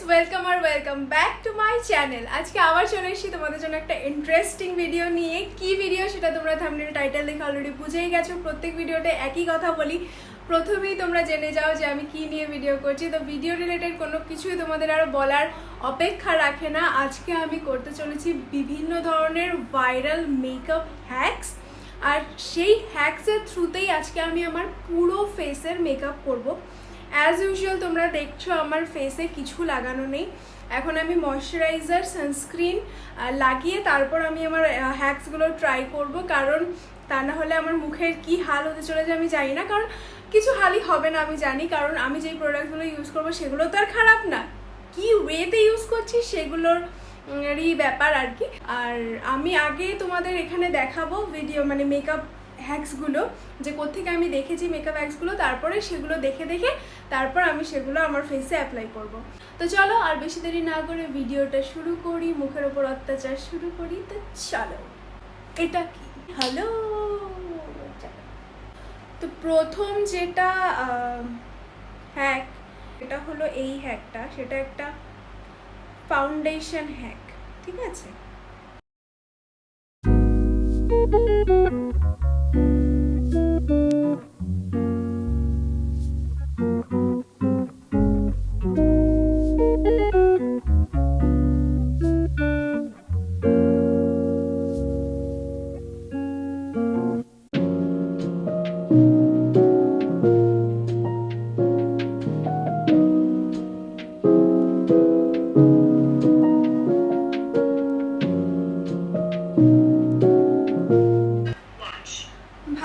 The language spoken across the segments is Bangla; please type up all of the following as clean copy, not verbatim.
ওয়েলকাম আর welcome back to my channel. আজকে আবার চলে এসেছি তোমাদের জন্য একটা ইন্টারেস্টিং ভিডিও নিয়ে। কি ভিডিও সেটা তোমরা থাম্বনেল টাইটেল দেখে অলরেডি বুঝেই গেছো। প্রত্যেক ভিডিওতে একই কথা বলি, প্রথমেই তোমরা জেনে যাও যে আমি কি নিয়ে ভিডিও করছি। তো ভিডিও রিলেটেড কোনো কিছুই তোমাদের আরও বলার অপেক্ষা রাখে না। আজকে আমি করতে চলেছি বিভিন্ন ধরনের ভাইরাল মেকআপ হ্যাকস, আর সেই হ্যাকসের থ্রুতেই আজকে আমি আমার পুরো ফেসের মেকআপ করব। অ্যাজ ইউজুয়াল তোমরা দেখছো আমার ফেসে কিছু লাগানো নেই। এখন আমি ময়শ্চারাইজার, সানস্ক্রিন লাগিয়ে তারপর আমি আমার হ্যাকসগুলো ট্রাই করব, কারণ তা না হলে আমার মুখের কি হাল হতে চলেছে আমি জানি না। কারণ কিছু হালই হবে না আমি জানি, কারণ আমি যেই প্রোডাক্টগুলো ইউজ করবো সেগুলো তো আর খারাপ না, কি ওয়েতে ইউজ করছি সেগুলোর ব্যাপার আর কি। আর আমি আগে তোমাদের এখানে দেখাবো ভিডিও মানে মেকআপ হ্যাকসগুলো, যে কোত্থেকে আমি দেখেছি মেকআপ হ্যাকসগুলো, তারপরে সেগুলো দেখে তারপর আমি সেগুলো আমার ফেসে অ্যাপ্লাই করব। তো চলো আর বেশি দেরি না করে ভিডিওটা শুরু করি, মুখের ওপর অত্যাচার শুরু করি। তো চলো, এটা কি হ্যালো। তো প্রথম যেটা হ্যাক, এটা হলো এই হ্যাকটা, সেটা একটা ফাউন্ডেশন হ্যাক, ঠিক আছে?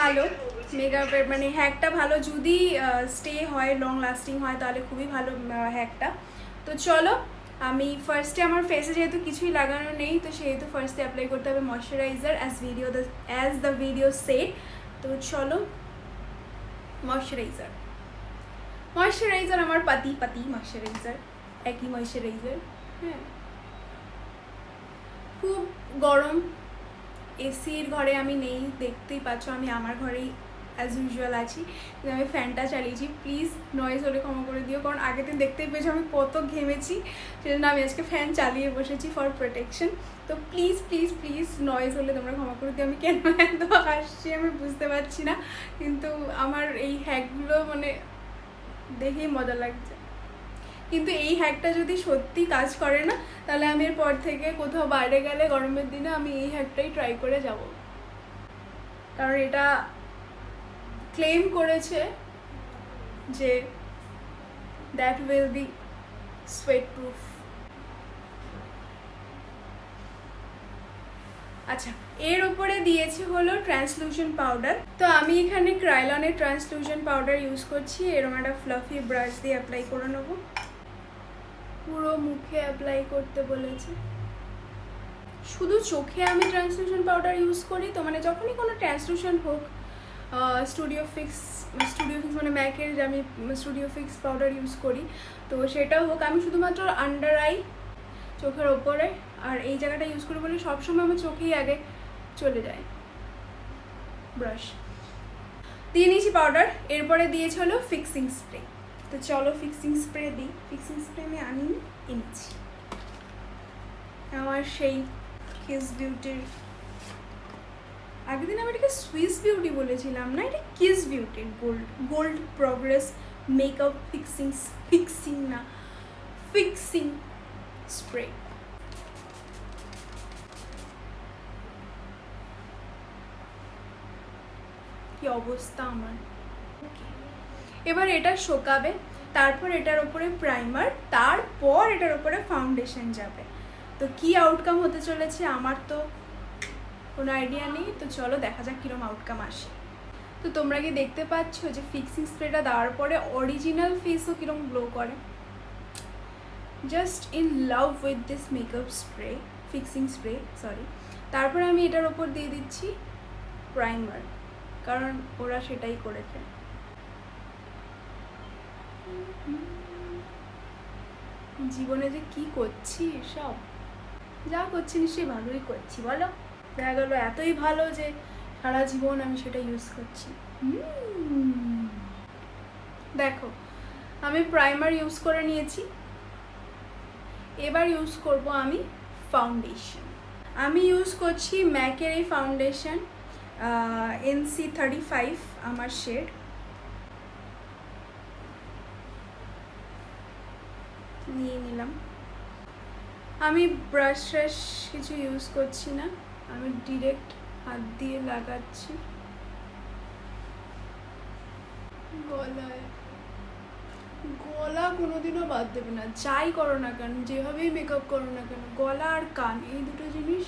ভালো মেকআপের মানে হ্যাকটা ভালো, যদি স্টে হয়, লং লাস্টিং হয়, তাহলে খুবই ভালো হ্যাকটা। তো চলো, আমি ফার্স্টে আমার ফেসে যেহেতু কিছুই লাগানো নেই, তো সেহেতু ফার্স্টে অ্যাপ্লাই করতে হবে moisturiser as the video said. তো চলো, ময়শ্চারাইজার আমার পাতি ময়শ্চারাইজার, একই ময়শ্চারাইজার। হ্যাঁ, খুব গরম, এসির ঘরে আমি নেই, দেখতেই পাচ্ছ আমি আমার ঘরেই অ্যাজ ইউজুয়াল আছি, কিন্তু আমি ফ্যানটা চালিয়েছি। প্লিজ নয়েজ হলে ক্ষমা করে দিও, কারণ আগের দিন দেখতেই পেয়েছি আমি কত ঘেমেছি, সেজন্য আমি আজকে ফ্যান চালিয়ে বসেছি ফর প্রোটেকশন। তো প্লিজ প্লিজ প্লিজ নয়েজ হলে তোমরা ক্ষমা করে দিও। আমি কেন এত হাসছি আমি বুঝতে পারছি না, কিন্তু আমার এই হ্যাকগুলো মানে দেখেই মজা লাগছে। কিন্তু এই হ্যাকটা যদি সত্যি কাজ করে না, তাহলে আমি এরপর থেকে কোথাও বাইরে গেলে গরমের দিনে আমি এই হ্যাকটাই ট্রাই করে যাব, কারণ এটা ক্লেম করেছে যে that will be sweat proof. আচ্ছা, এর উপরে দিয়েছে হলো ট্রান্সলুশন পাউডার। তো আমি এখানে ক্রাইলনের ট্রান্সলুশন পাউডার ইউজ করছি। এরকম একটা ফ্লাফি ব্রাশ দিয়ে অ্যাপ্লাই করে নেবো, পুরো মুখে অ্যাপ্লাই করতে বলেছে। শুধু চোখে আমি ট্রান্সলুশন পাউডার ইউজ করি, তো মানে যখনই কোনো ট্রান্সলুশন হোক, স্টুডিও ফিক্স মানে ম্যাকের আমি স্টুডিও ফিক্স পাউডার ইউজ করি, তো সেটাও হোক, আমি শুধুমাত্র আন্ডার আই, চোখের ওপরে আর এই জায়গাটা ইউজ করি বলে সবসময় আমার চোখেই আগে চলে যায় ব্রাশ দিয়ে নিয়েছি পাউডার। এরপরে দিয়েছে হলো ফিক্সিং স্প্রে। তো চলো ফিক্সিং স্প্রে দিই। ফিক্সিং স্প্রে আমি এনেছি আমার সেই কিস বিউটির, আগের দিন আমি এটাকে সুইস বিউটি বলেছিলাম না, এটা কিস বিউটির gold progress makeup fixing spray. কি অবস্থা আমার। এবার এটা শোকাবে, তারপর এটার ওপরে প্রাইমার, তারপর এটার ওপরে ফাউন্ডেশন যাবে। তো কি আউটকাম হতে চলেছে আমার তো কোনো আইডিয়া নেই। তো চলো দেখা যাক কিরম আউটকাম আসে। তো তোমরা কি দেখতে পাচ্ছ যে ফিক্সিং স্প্রেটা দেওয়ার পরে অরিজিনাল ফেসও কিরম গ্লো করে। Just in love with this makeup spray, fixing spray sorry. তারপরে আমি এটার ওপর দিয়ে দিচ্ছি প্রাইমার, কারণ ওরা সেটাই করেছে। জীবনে যে কি করছি, সব যা করছি নিশ্চয়ই ভালোই করছি, বলো। দেখা গেলো এতই ভালো যে সারা জীবন আমি সেটা ইউজ করছি। দেখো আমি প্রাইমার ইউজ করে নিয়েছি, এবার ইউজ করব আমি ফাউন্ডেশন। আমি ইউজ করছি ম্যাকের এই ফাউন্ডেশন NC35 আমার শেড। নিয়ে নিলাম। আমি ব্রাশ ট্রাশ কিছু ইউজ করছি না, আমি ডিরেক্ট হাত দিয়ে লাগাচ্ছি গলায়। গলা কোনোদিনও বাদ দেবে না, যাই করো না কেন, যেভাবেই মেকআপ করো না কেন, গলা আর কান এই দুটো জিনিস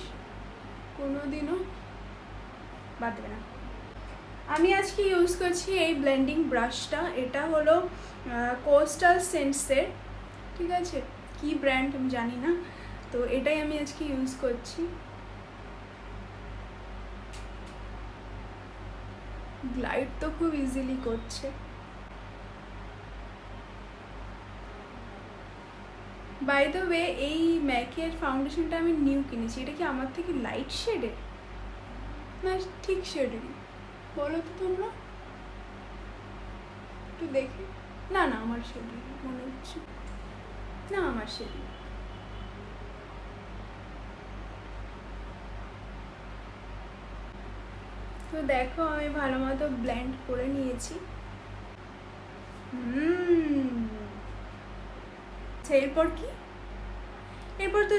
কোনোদিনও বাদ দেবে না। আমি আজকে ইউজ করছি এই ব্লেন্ডিং ব্রাশটা। এটা হলো কোস্টাল সেন্টসের, ঠিক আছে, কি ব্র্যান্ড আমি জানি না, তো এটাই আমি আজকে ইউজ করছি। গ্লাইড তো খুব ইজিলি করছে। বাই দ্য ওয়ে, এই ম্যাকের ফাউন্ডেশনটা আমি নিউ কিনেছি। এটা কি আমার থেকে লাইট শেডের না ঠিক শেডেরই বলো তো তোমরা, একটু দেখে। না না, আমার শেডের মনে হচ্ছে, না আমার শেডের। তো দেখো আমি ভালো মতো ব্লেন্ড করে নিয়েছি। এরপর কি, এরপর তো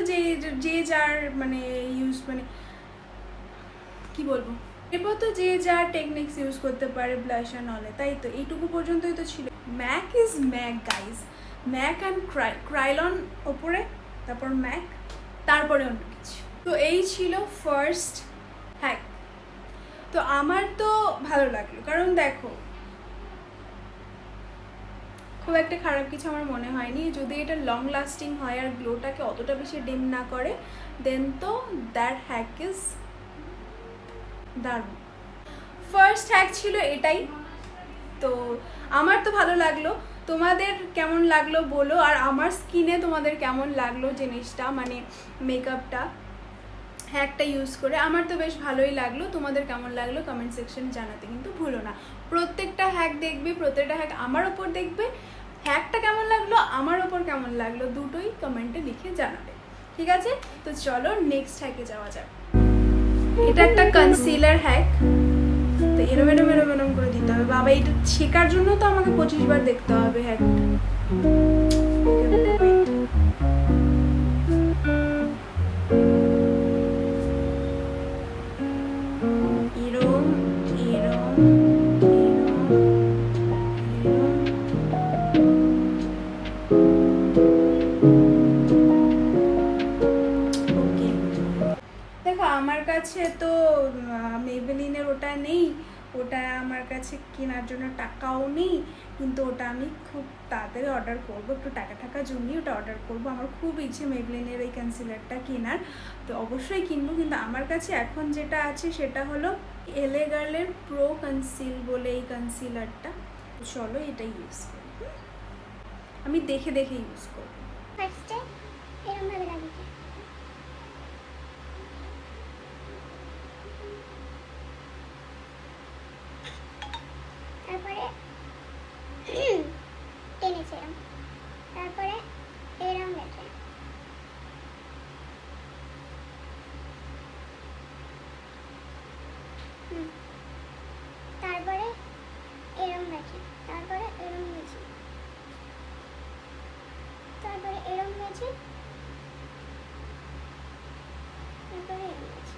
যে যার মানে ইউজ মানে কি বলবো, এরপর তো যে যার টেকনিক্স ইউজ করতে পারে ব্লাশার নলে, তাই তো এইটুকু পর্যন্তই তো ছিল। MAC is MAC guys, MAC and Krylon ওপরে, তারপর ম্যাক, তারপরে অন্য কিছু। তো এই ছিল ফার্স্ট হ্যাক। তো আমার তো ভালো লাগলো, কারণ দেখো খুব একটা খারাপ কিছু আমার মনে হয়নি। যদি এটা লং লাস্টিং হয় আর গ্লোটাকে অতটা বেশি ডিম না করে, দেন তো দ্যাট হ্যাক ইজ দারুণ। ফার্স্ট হ্যাক ছিল এটাই। তো আমার তো ভালো লাগলো, তোমাদের কেমন লাগলো বলো। আর আমার স্কিনে তোমাদের কেমন লাগলো জিনিসটা, মানে মেকআপটা, হ্যাকটা ইউজ করে। আমার তো বেশ ভালোই লাগলো, তোমাদের কেমন লাগলো কমেন্ট সেকশনে জানাতে কিন্তু ভুলো না। প্রত্যেকটা হ্যাক দেখবে, প্রত্যেকটা হ্যাক আমার ওপর দেখবে, হ্যাকটা কেমন লাগলো, আমার ওপর কেমন লাগলো, দুটোই কমেন্টে লিখে জানাবে, ঠিক আছে? তো চলো নেক্সট হ্যাকে যাওয়া যাক। এটা একটা কনসিলার হ্যাক। তো এরম এরম এরম এরম করে দিতে হবে। বাবা, এটা শেখার জন্য তো আমাকে 25 বার দেখতে হবে হ্যাকটা। আমার কাছে তো মেবেলিনের ওটা নেই, ওটা আমার কাছে কেনার জন্য টাকাও নেই, কিন্তু ওটা আমি খুব তাড়াতাড়ি অর্ডার করবো, একটু টাকা জমিয়ে ওটা অর্ডার করবো। আমার খুব ইচ্ছে মেবেলিনের এই কনসিলারটা কেনার, তো অবশ্যই কিনবো। কিন্তু আমার কাছে এখন যেটা আছে সেটা হলো এলএ গার্লের প্রো কনসিল বলে এই কনসিলারটা। চলো এটাই ইউজ করি, আমি দেখে দেখে ইউজ করবো। তারপরে টেনেছিলাম, তারপরে এরম গেছে, তারপরে এরম গেছে, তারপরে এরম গেছে, তারপরে এরম গেছে, তারপরে এরম গেছে।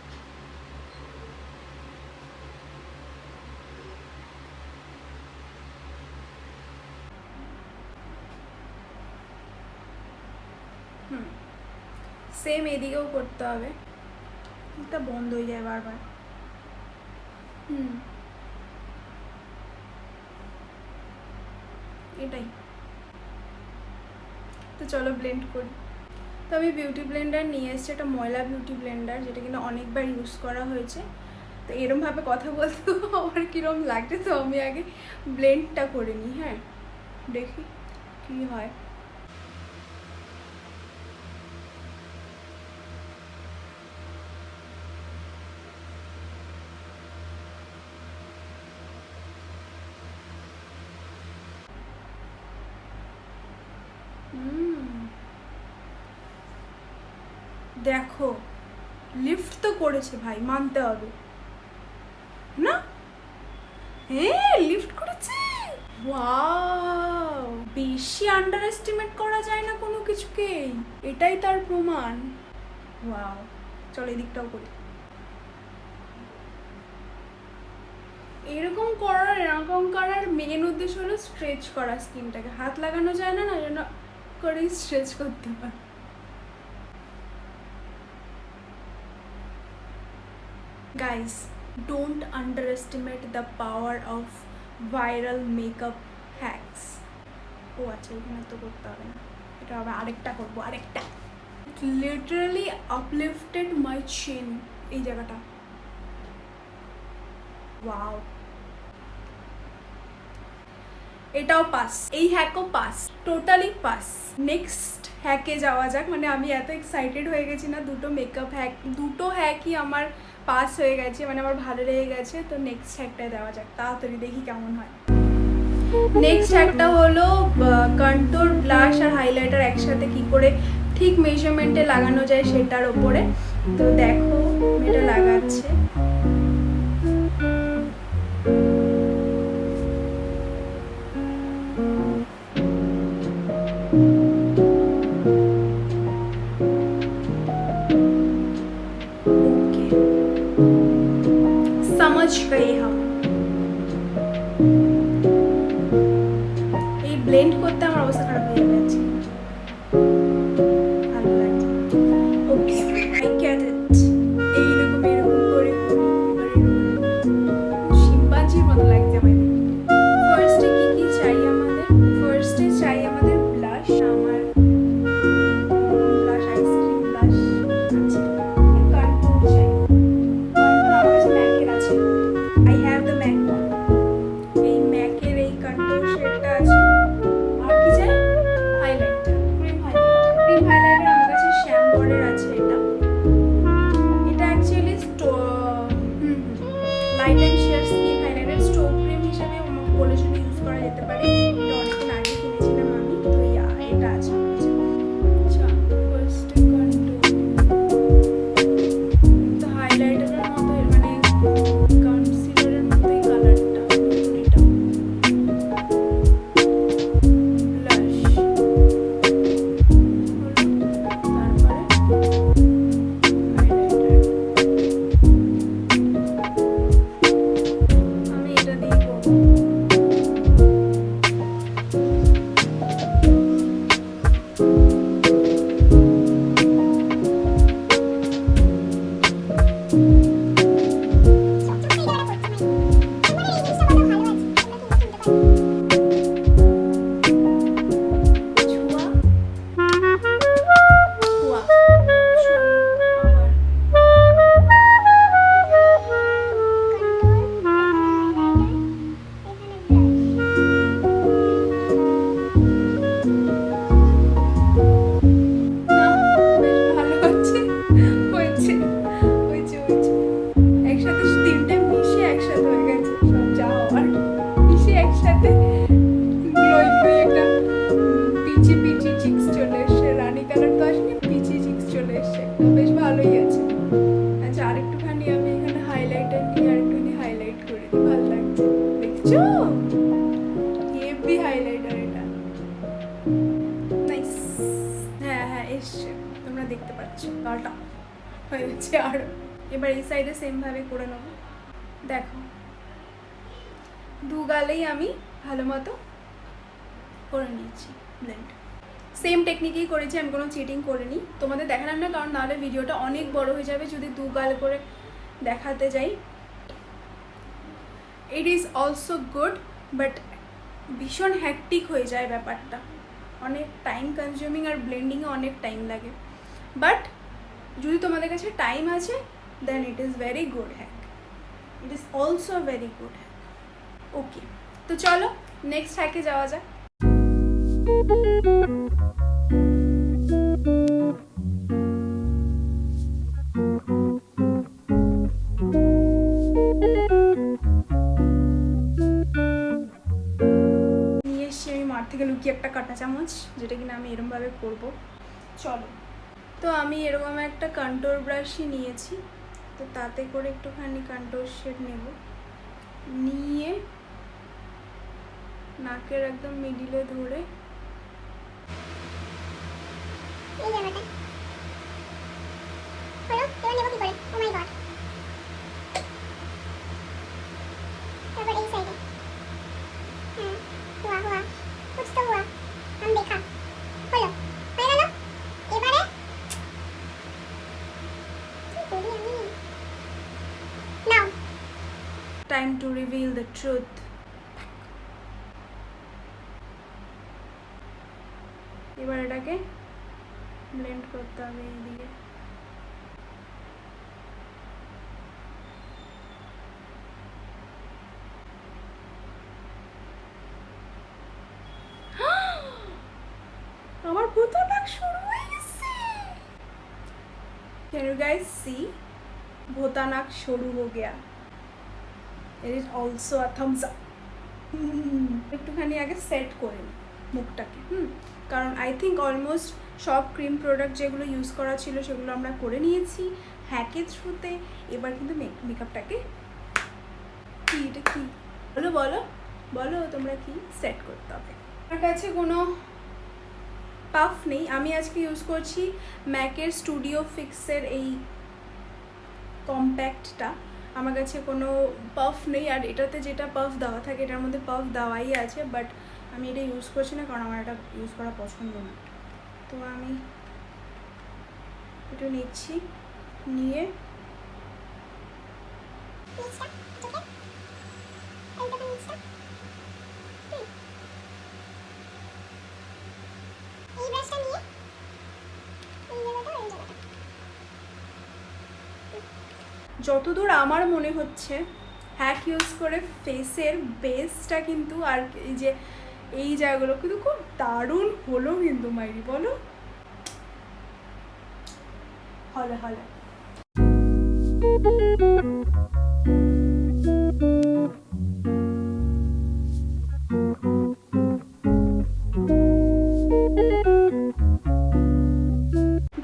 সেম এদিকেও করতে হবে, এটা বন্ধ হয়ে যায় বারবার। এটাই তো, চলো ব্লেন্ড করি। তো আমি বিউটি ব্লেন্ডার নিয়ে এসেছি, একটা ময়লা বিউটি ব্লেন্ডার, যেটা কিনা অনেকবার ইউজ করা হয়েছে। তো এরমভাবে কথা বলতে আমার কীরকম লাগছে, তো আমি আগে ব্লেন্ডটা করে নিই। হ্যাঁ, দেখি কী হয়। দেখো লিফট তো করেছে ভাই, মানতে হবে না? হ্যাঁ লিফট করেছে। ওয়াও, বেশি আন্ডার এস্টিমেট করা যায় না কোনো কিছুকেই, এটাই তার প্রমাণ। ওয়াও, চলো এদিকটাও করি। এরকম করার মেন উদ্দেশ্য হলো স্ট্রেচ করা স্কিনটাকে। হাত লাগানো যায় না, না যেন করে স্ট্রেচ করতে পারে। Guys, don't underestimate the power of viral makeup hacks. ও আচ্ছা, এখানে তো করতে হবে না, এটা আবার আরেকটা করবো, আরেকটা। It literally uplifted my chin, এই জায়গাটা। ওয়াও, এটাও পাস, এই হ্যাকও পাস, টোটালি পাস। নেক্সট হ্যাকে যাওয়া যাক। মানে আমি এত এক্সাইটেড হয়ে গেছি না, দুটো হ্যাকই আমার পাস হয়ে গেছে, মানে আমার ভালো লেগে গেছে। তো নেক্সট হ্যাকটা দেওয়া যাক, তাড়াতাড়ি দেখি কেমন হয়। নেক্সট হ্যাকটা হলো কন্ট্যুর, ব্লাশ আর হাইলাইটার একসাথে কি করে ঠিক মেজারমেন্টে লাগানো যায় সেটার ওপরে। তো দেখো এটা লাগাচ্ছে। समझ गए हम। এই ব্লেন্ড করতে আমার অবস্থা খারাপ হয়ে যাচ্ছে, ভালো লাগছে। ওকে, আই গেট ইট। এইরকম করে শিম্পাঞ্জির মতো লাগছে আমার। ফার্স্টে কি চাই আমাদের? ফার্স্টে চাই আমাদের ব্লাশ। আমার ব্লাশ, আইসক্রিম ব্লাশ আছে। কন্ট্যুর চাই, কন্ট্যুর আমার কাছে ম্যাকের আছে। I have the MAC one. এই ম্যাকের এই কন্ট্যুর শেডটা আছে। আর কি চাই? হাইলাইটার, ক্রিম হাইলাইটার আমার কাছে শ্যামবরের আছে। এটা actually light and share skin highlighter, stove cream হিসেবে বলেছিল ইউজ করা যেতে পারে। এটা অনেকদিন আগে কিনেছিলাম আমি, তো এটা আছে আমার কাছে। আচ্ছা, ফার্স্ট কন্ট্যুর তো হাইলাইটারের মতো, মানে কনসিলারের মতোই কালারটা। এটা ব্লাশ তারপরে হাইলাইটার। আমি এটা দিয়ে করবো। ছোঁয়া ছোঁয়া, চলো আবার। না, বেশ ভালো হচ্ছে, হয়েছে হয়েছে হয়েছে। একসাথে তিনটে মিশে একসাথে হয়ে গেছে, সব যা হওয়ার মিশে একসাথে গ্লোয়িং একটা পিচি চিক্স চলে এসছে। রানী কালার তো আসেনি, পিচি চিক্স চলে এসছে, তো বেশ ভালোই আছে। আচ্ছা, আরেকটুখানি আমি এখানে হাইলাইটার নিয়ে আরেকটুখানি হাইলাইট করে দিই, ভালো লাগছে। দেখছো, হেভি হাইলাইটার এটা, নাইস। হ্যাঁ এসছে, তোমরা দেখতে পাচ্ছ গালটা হয়ে গেছে। আর এবার এই সাইডে সেম ভাবে করে নেবো। দেখো দু গালেই আমি ভালো মতো করে নিয়েছি ব্লেন্ড। সেম টেকনিকেই করেছি, আমি কোনো চিটিং করিনি। তোমাদের দেখালাম না, কারণ নাহলে ভিডিওটা অনেক বড় হয়ে যাবে যদি দু গাল করে দেখাতে যাই। ইট ইজ অলসো গুড, বাট ভীষণ হ্যাকটিক হয়ে যায় ব্যাপারটা, অনেক টাইম কনজিউমিং, আর ব্লেন্ডিংয়ে অনেক টাইম লাগে। বাট যদি তোমাদের কাছে টাইম আছে, then it is very good hack, it is also very good hack. Okay, তো চলো নেক্সট হ্যাকে যাওয়া যাক। নিয়ে এসছি আমি মার থেকে লুকিয়ে একটা কাঁটা চামচ, যেটা কিনা আমি এরমভাবে করবো। চলো তো আমি এরকম একটা কন্ট্রোল ব্রাশই নিয়েছি, তো তাতে করে একটুখানি কন্ট্রোল শেড নেব, নিয়ে নাকের একদম মিডিলে ধরে এই জায়গাটা হলো। এবার নেব কি করে? ও মাই গড। তারপর এই সাইডে। হ্যাঁ, হুয়া হুয়া কুছ তো হুয়া, हम देखा হলো, হয়ে গেল। এবারে কি করি আমি? Now time to reveal the truth. এবার এটাকে ব্লেন্ড করতে হবে এইদিকে। আমার ভূত নাক শুরু হয়ে গেছে। Can you guys see? ভোতা নাক শুরু হয়ে গিয়া। It is also a thumbs up. একটুখানি আগে সেট করে নিই মুখটাকে, কারণ আই থিঙ্ক অলমোস্ট সব ক্রিম প্রোডাক্ট যেগুলো ইউজ করা ছিল সেগুলো আমরা করে নিয়েছি হ্যাকের থ্রুতে। এবার কিন্তু মেকআপটাকে কি, এটা কি বলো বলো বলো তোমরা, কি সেট করতে হবে। আমার কাছে কোনো পাফ নেই, আমি আজকে ইউজ করছি ম্যাকের স্টুডিও ফিক্সের এই কম্প্যাক্টটা। আমার কাছে কোনো পাফ নেই, আর এটাতে যেটা পাফ দেওয়া থাকে এটার মধ্যে পাফ দেওয়াই আছে, বাট আমি এটা ইউজ করছি না কারণ আমার এটা ইউজ করা পছন্দ না। তো আমি এটা নিচ্ছি, নিয়ে নিচটা ওকে এইটা নিচটা এই ব্রাশটা নিয়ে এই জায়গাটা এই জায়গাটা যতদূর আমার মনে হচ্ছে হ্যাক ইউজ করে ফেসের বেসটা কিন্তু, আর এই যে এই জায়গাগুলো কিন্তু খুব দারুণ হলো কিন্তু মাইরি, বলো হলে হলে।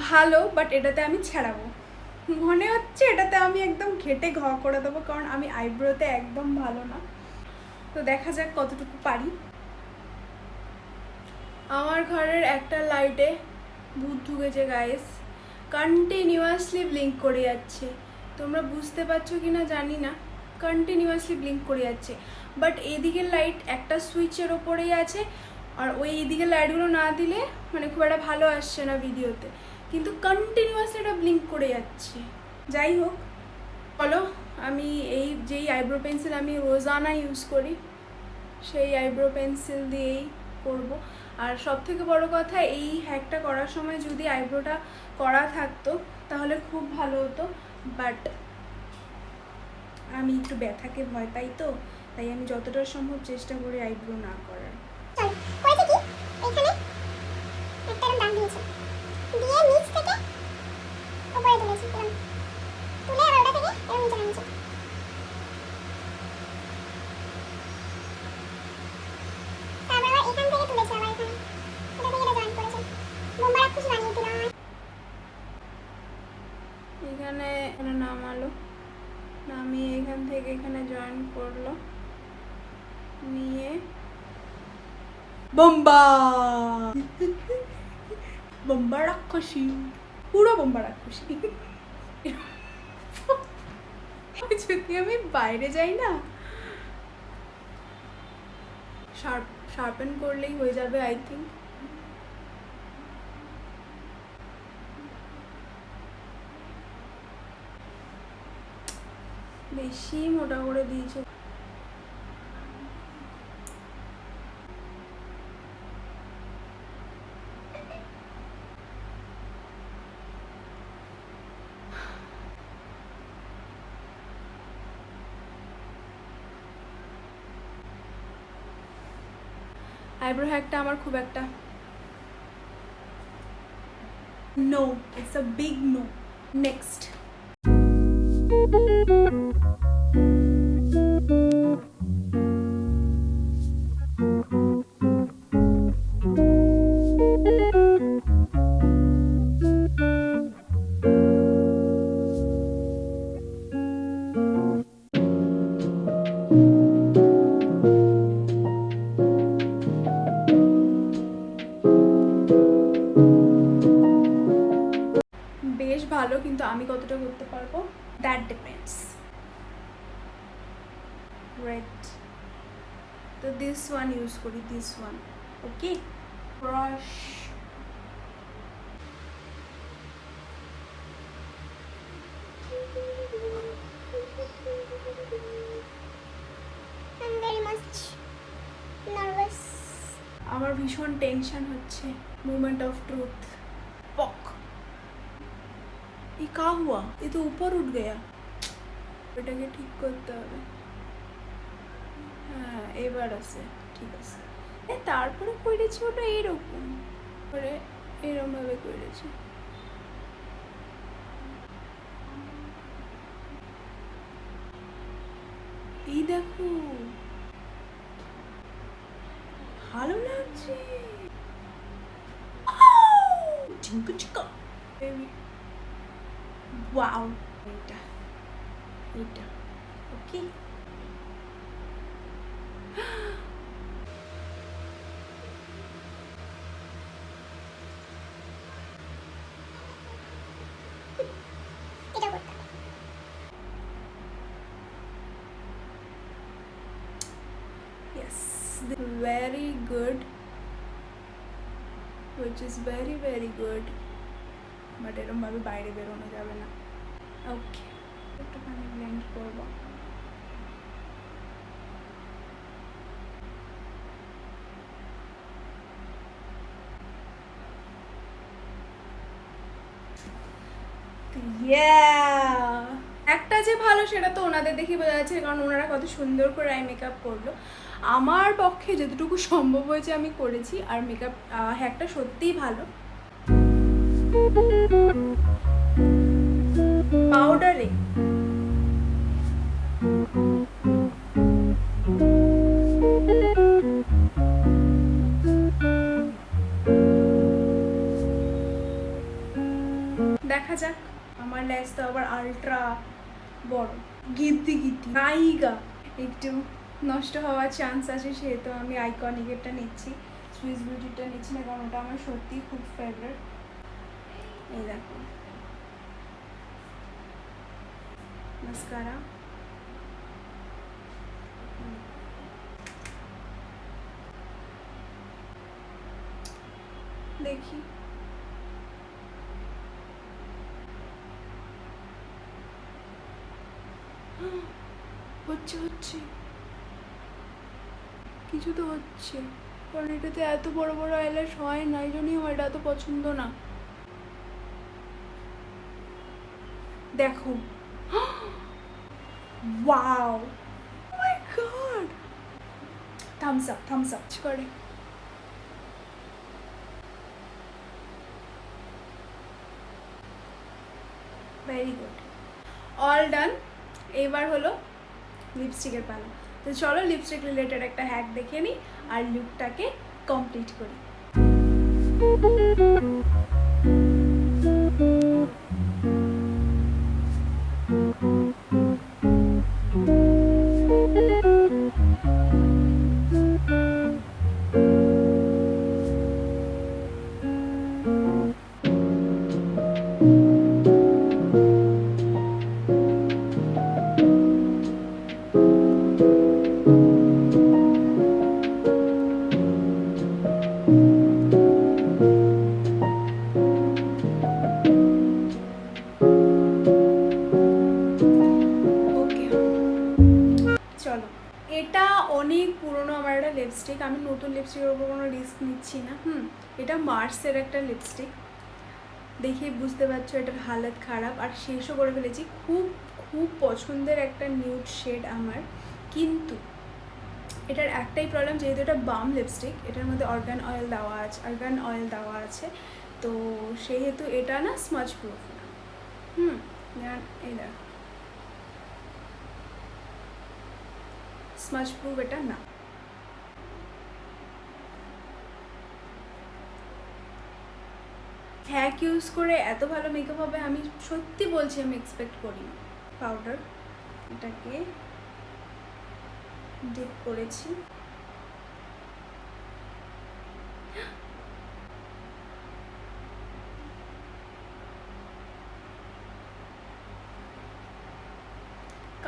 ভালো, বাট এটাতে আমি ছাড়াবো, মনে হচ্ছে এটাতে আমি একদম ঘেটে ঘ করে দেবো, কারণ আমি আইব্রোতে একদম ভালো না। তো দেখা যাক কতটুকু পারি। আমার ঘরের একটা লাইটে ভূত ঢুকেছে গাইস, কন্টিনিউয়াসলি ব্লিঙ্ক করে যাচ্ছে। তোমরা বুঝতে পারছো কি না জানি না, কন্টিনিউয়াসলি ব্লিঙ্ক করে যাচ্ছে। বাট এইদিকের লাইট একটা সুইচের ওপরেই আছে, আর ওই এইদিকের লাইটগুলো না দিলে মানে খুব একটা ভালো আসছে না ভিডিওতে, কিন্তু কন্টিনিউয়াসলি এটা ব্লিঙ্ক করে যাচ্ছে। যাই হোক, বলো, আমি এই যেই আইব্রো পেন্সিল আমি রোজানা ইউজ করি সেই আইব্রো পেন্সিল দিয়েই করব। আর সব থেকে বড়ো কথা, এই হ্যাকটা করার সময় যদি আইব্রোটা করা থাকতো তাহলে খুব ভালো হতো, বাট আমি একটু ব্যথাকে ভয় পাই, তো তাই আমি যতটা সম্ভব চেষ্টা করি আইব্রো না করার। চল করেছে কি এখানে একটা দাম দিয়েছে, দিয়ে নিচ থেকে উপরে তুলেছি, এরকম তুলে আবার ওটা থেকে এরকম নিচে নামিয়েছি। তারপর আবার এখান থেকে তুলেছি, আবার এখানে এটা থেকে এটা জয়েন করেছে। বোম্বা রাক্ষস বানিয়ে দিলাম। এখানে এটা নামালো, নামিয়ে এখান থেকে এখানে জয়েন করলো, নিয়ে বোম্বা বোম্বা রাক্ষসী, পুরো বোম্বা রাক্ষসী। যদি আমি বাইরে যাই না, শার্পেন করলেই হয়ে যাবে আই থিঙ্ক। বেশি মোটা করে দিয়েছে। আইব্রো হ্যাকটা আমার খুব একটা no, it's a big no. Next, কিন্তু আমি কতটা করতে পারবো দ্যাট ডিপেন্ডস। রেড, তো দিস ওয়ান ইউজ করি, this one. Okay, brush. I'm very much nervous. আমার ভীষণ টেনশন হচ্ছে। Moment of truth. पॉक। ये क्या हुआ? ये तो ऊपर उठ गया। এটাকে ঠিক করতে হবে। হ্যাঁ, এবার আছে, ঠিক আছে। তারপরে করেছি ওটা এরকম করে, এরকম ভাবে করেছি। এই দেখো, ভালো লাগছে। চিঙ্কু চিকা, ওয়াও। এটা এটা ওকে। এটা করতে হবে। Yes, very good, which is very very good, but এরকম ভাবে বাইরে বেরোনো যাবে না। ওকে, একটুখানি ব্লেন্ড করবো। একটা যে ভালো সেটা তো ওনাদের দেখি বোঝা যাচ্ছে, কারণ ওনারা কত সুন্দর করে আই মেকআপ করলো। আমার পক্ষে যতটুকু সম্ভব হয়েছে আমি করেছি, আর মেকআপ হ্যাকটা সত্যিই ভালো। পাউডারে দেখা যাক। আমার লেস তো আবার আলট্রা বড়, গিদ্দি গিদ্দি নাইগা, একটু নষ্ট হওয়ার চান্স আছে, সেহেতু আমি আইকনিকেরটা নিচ্ছি, সুইস বিউটিটা নিচ্ছি না, কারণ ওটা আমার সত্যিই খুব ফেভারিট। এই দেখো মাস্কারা। দেখি হচ্ছে হচ্ছে কিছু তো হচ্ছে, কারণ এটাতে এত বড় বড় আইল্যাশ হয় না, এই জন্যই আমার এটা এত পছন্দ না। দেখো, ওয়াও, মাই গড, থামস আপ করে। Very good, all done. এবার হলো লিপস্টিকের পালা। তো চলো লিপস্টিক রিলেটেড একটা হ্যাক দেখে নিই আর লুকটাকে কমপ্লিট করি। এটা অনেক পুরনো আমার একটা লিপস্টিক, আমি নতুন লিপস্টিকের ওপর কোনো রিস্ক নিচ্ছি না। এটা মার্সের একটা লিপস্টিক, দেখে বুঝতে পারছো এটার হালত খারাপ, আর শেষও করে ফেলেছি। খুব খুব পছন্দের একটা নিউড শেড আমার, কিন্তু এটার একটাই প্রবলেম, যেহেতু এটা বাম লিপস্টিক, এটার মধ্যে আর্গান অয়েল দেওয়া আছে, তো সেহেতু এটা না স্মাচ প্রুফ না। এই দেখ, স্মাচ প্রুফ এটা না। হ্যাক ইউজ করে এত ভালো মেকআপ হবে আমি সত্যি বলছি, আমি এক্সপেক্ট করিনি। পাউডার, এটাকে ডিপ করেছি,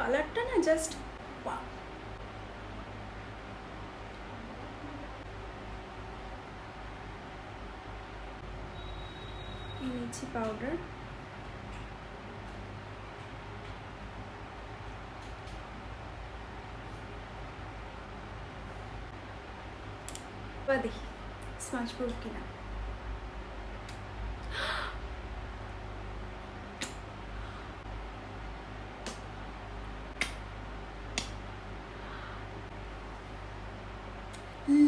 কালারটা না জাস্ট নিচ্ছি পাউডার। দেখি স্মাচ প্রুফ কিনা।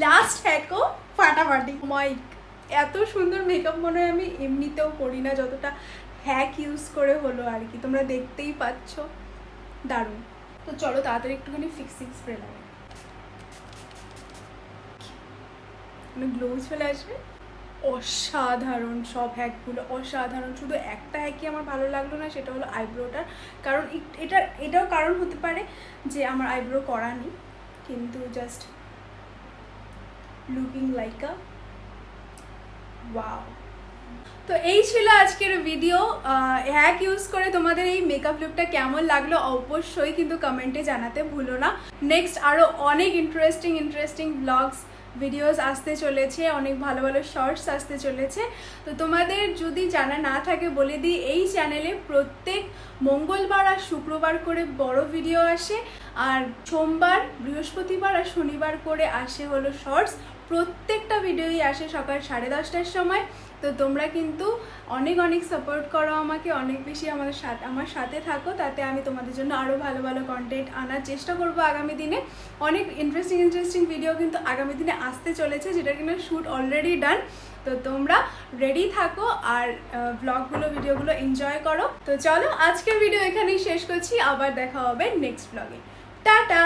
লাস্ট হ্যাকো ফাটাফাটি। মাইক এত সুন্দর মেকআপ মনে হয় আমি এমনিতেও করি না, যতটা হ্যাক ইউজ করে হলো আর কি, তোমরা দেখতেই পাচ্ছ। দারুণ। তো চলো তাড়াতাড়ি একটুখানি ফিক্সিং স্প্রে লাগে, গ্লো চলে আসবে। অসাধারণ সব হ্যাকগুলো, অসাধারণ। শুধু একটা হ্যাকই আমার ভালো লাগলো না, সেটা হলো আইব্রোটার। কারণ এটাও কারণ হতে পারে যে আমার আইব্রো করা নেই, কিন্তু জাস্ট লুকিং লাইক আ ওয়াও। তো এই ছিল আজকের ভিডিও। হ্যাক ইউজ করে তোমাদের এই মেকআপ লুকটা কেমন লাগলো অবশ্যই কিন্তু কমেন্টে জানাতে ভুলো না। নেক্সট আরও অনেক ইন্টারেস্টিং ব্লগস ভিডিওস আসতে চলেছে, অনেক ভালো ভালো শর্টস আসতে চলেছে। তো তোমাদের যদি জানা না থাকে বলে দিই, এই চ্যানেলে প্রত্যেক মঙ্গলবার আর শুক্রবার করে বড় ভিডিও আসে, আর সোমবার, বৃহস্পতিবার আর শনিবার করে আসে হলো শর্টস। প্রত্যেকটা ভিডিওই আসে সকাল 10:30টার সময়। তো তোমরা কিন্তু অনেক সাপোর্ট করো আমাকে, অনেক বেশি আমার সাথে থাকো, তাতে আমি তোমাদের জন্য আরও ভালো ভালো কন্টেন্ট আনার চেষ্টা করবো আগামী দিনে। অনেক ইন্টারেস্টিং ভিডিও কিন্তু আগামী দিনে আসতে চলেছে, যেটা কিন্তু শ্যুট অলরেডি ডান। তো তোমরা রেডি থাকো আর ভিডিওগুলো এনজয় করো। তো চলো আজকের ভিডিও এখানেই শেষ করছি, আবার দেখা হবে নেক্সট ব্লগে। টাটা।